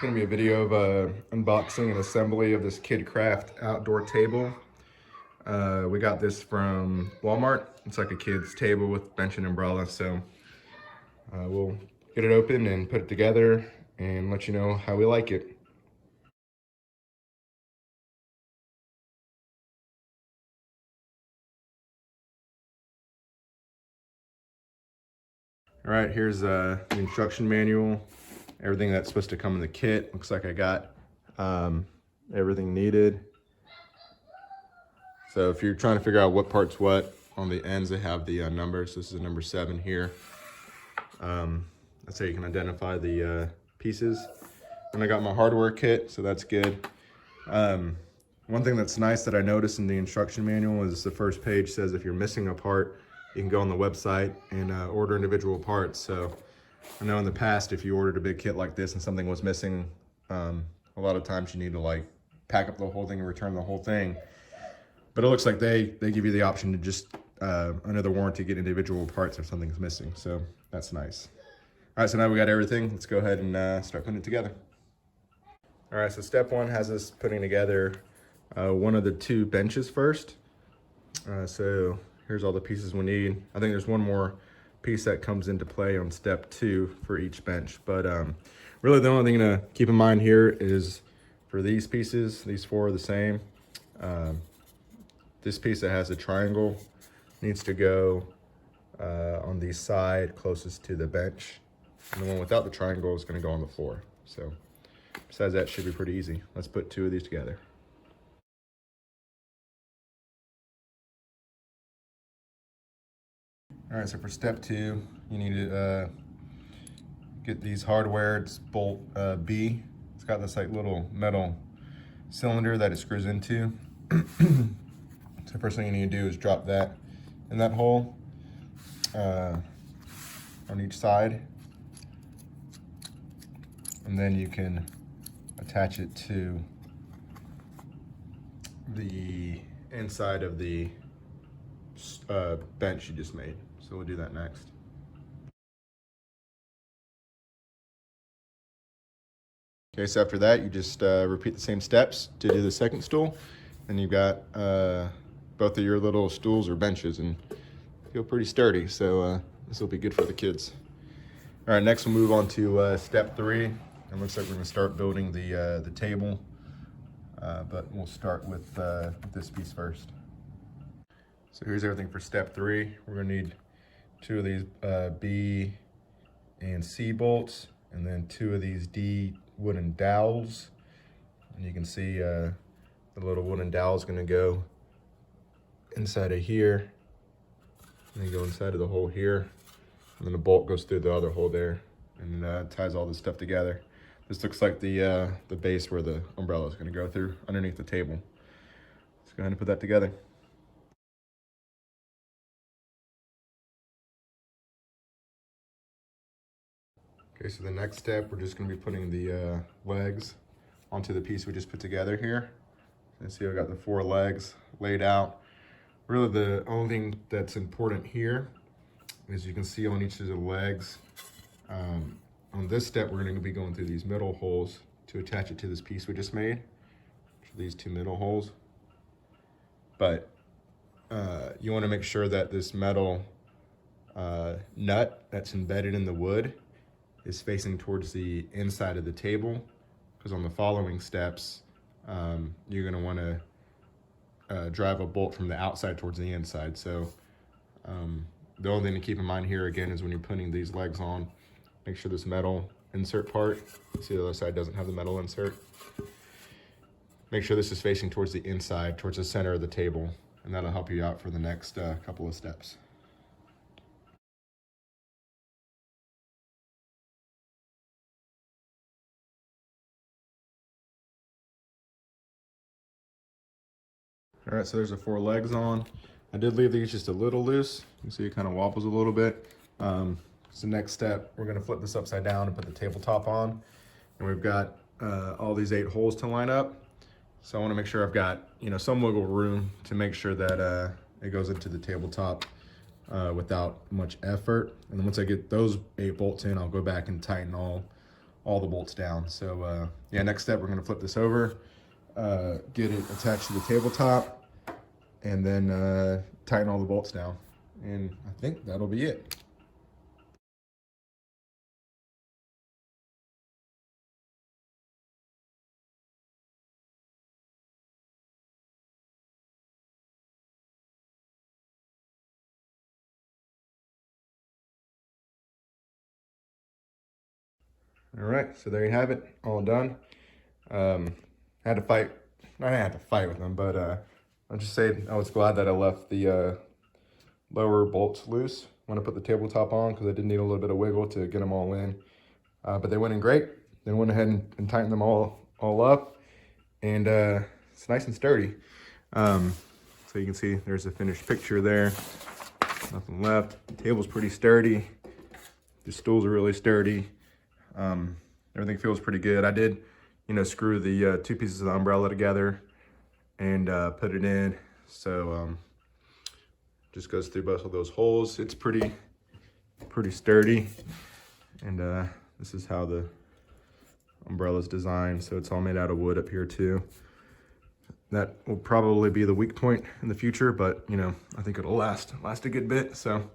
Going to be a video of unboxing and assembly of this KidKraft Outdoor Table. We got this from Walmart. It's like a kid's table with bench and umbrella. So we'll get it open and put it together and let you know how we like it. All right, here's the instruction manual. Everything that's supposed to come in the kit. Looks like I got everything needed. So if you're trying to figure out what part's what, on the ends they have the numbers. This is number 7 here. That's how you can identify the pieces. And I got my hardware kit, so that's good. One thing that's nice that I noticed in the instruction manual is the first page says if you're missing a part, you can go on the website and order individual parts. So I know in the past, if you ordered a big kit like this and something was missing, a lot of times you need to like pack up the whole thing and return the whole thing. But it looks like they give you the option to just, under the warranty, get individual parts if something's missing. So that's nice. All right, so now we got everything. Let's go ahead and start putting it together. All right, so step 1 has us putting together one of the 2 benches first. So here's all the pieces we need. I think there's one more piece that comes into play on step 2 for each bench. But really the only thing to keep in mind here is for these pieces, these 4 are the same. This piece that has a triangle needs to go on the side closest to the bench. And the one without the triangle is gonna go on the floor. So besides that, should be pretty easy. Let's put 2 of these together. All right, so for step 2, you need to get these hardware. It's bolt B. It's got this like little metal cylinder that it screws into. So first thing you need to do is drop that in that hole on each side. And then you can attach it to the inside of the bench you just made. So we'll do that next. Okay, so after that, you just repeat the same steps to do the second stool. And you've got both of your little stools or benches and feel pretty sturdy. So this will be good for the kids. All right, next we'll move on to step 3. It looks like we're gonna start building the table, but we'll start with this piece first. So here's everything for step 3. We're gonna need 2 of these B and C bolts, and then 2 of these D wooden dowels. And you can see the little wooden dowel is gonna go inside of here, and then go inside of the hole here, and then the bolt goes through the other hole there, and ties all this stuff together. This looks like the base where the umbrella is gonna go through underneath the table. Let's go ahead and put that together. Okay, so the next step, we're just gonna be putting the legs onto the piece we just put together here. And see, I've got the 4 legs laid out. Really the only thing that's important here is you can see on each of the legs, on this step, we're gonna be going through these middle holes to attach it to this piece we just made. These 2 middle holes. But you wanna make sure that this metal nut that's embedded in the wood is facing towards the inside of the table, because on the following steps, you're gonna wanna drive a bolt from the outside towards the inside. So the only thing to keep in mind here again is when you're putting these legs on, make sure this metal insert part, see the other side doesn't have the metal insert. Make sure this is facing towards the inside, towards the center of the table, and that'll help you out for the next couple of steps. All right, so there's the 4 legs on. I did leave these just a little loose. You can see it kind of wobbles a little bit. So next step, we're gonna flip this upside down and put the tabletop on. And we've got all these 8 holes to line up. So I wanna make sure I've got some wiggle room to make sure that it goes into the tabletop without much effort. And then once I get those 8 bolts in, I'll go back and tighten all all the bolts down. So yeah, next step, we're gonna flip this over, get it attached to the tabletop, and then tighten all the bolts down. And I think that'll be it. All right, so there you have it, all done. Had to fight, I didn't have to fight with them, but I'll just say I was glad that I left the lower bolts loose when I put the tabletop on, because I did need a little bit of wiggle to get them all in. But they went in great. Then went ahead and tightened them all up, and it's nice and sturdy. So you can see there's a finished picture there. Nothing left. The table's pretty sturdy. The stools are really sturdy. Everything feels pretty good. I did, screw the 2 pieces of the umbrella together and put it in. So just goes through both of those holes. It's pretty sturdy. And this is how the umbrella's designed. So it's all made out of wood up here too. That will probably be the weak point in the future, but I think it'll last a good bit. So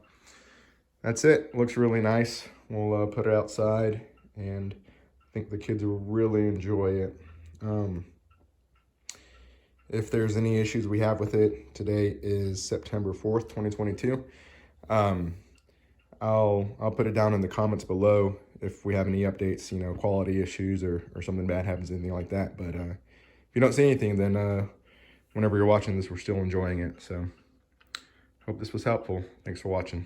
that's it. Looks really nice. We'll put it outside, and I think the kids will really enjoy it. If there's any issues we have with it, today is September 4th, 2022. I'll put it down in the comments below if we have any updates, quality issues or something bad happens, anything like that. But if you don't see anything, then whenever you're watching this, we're still enjoying it. So hope this was helpful. Thanks for watching.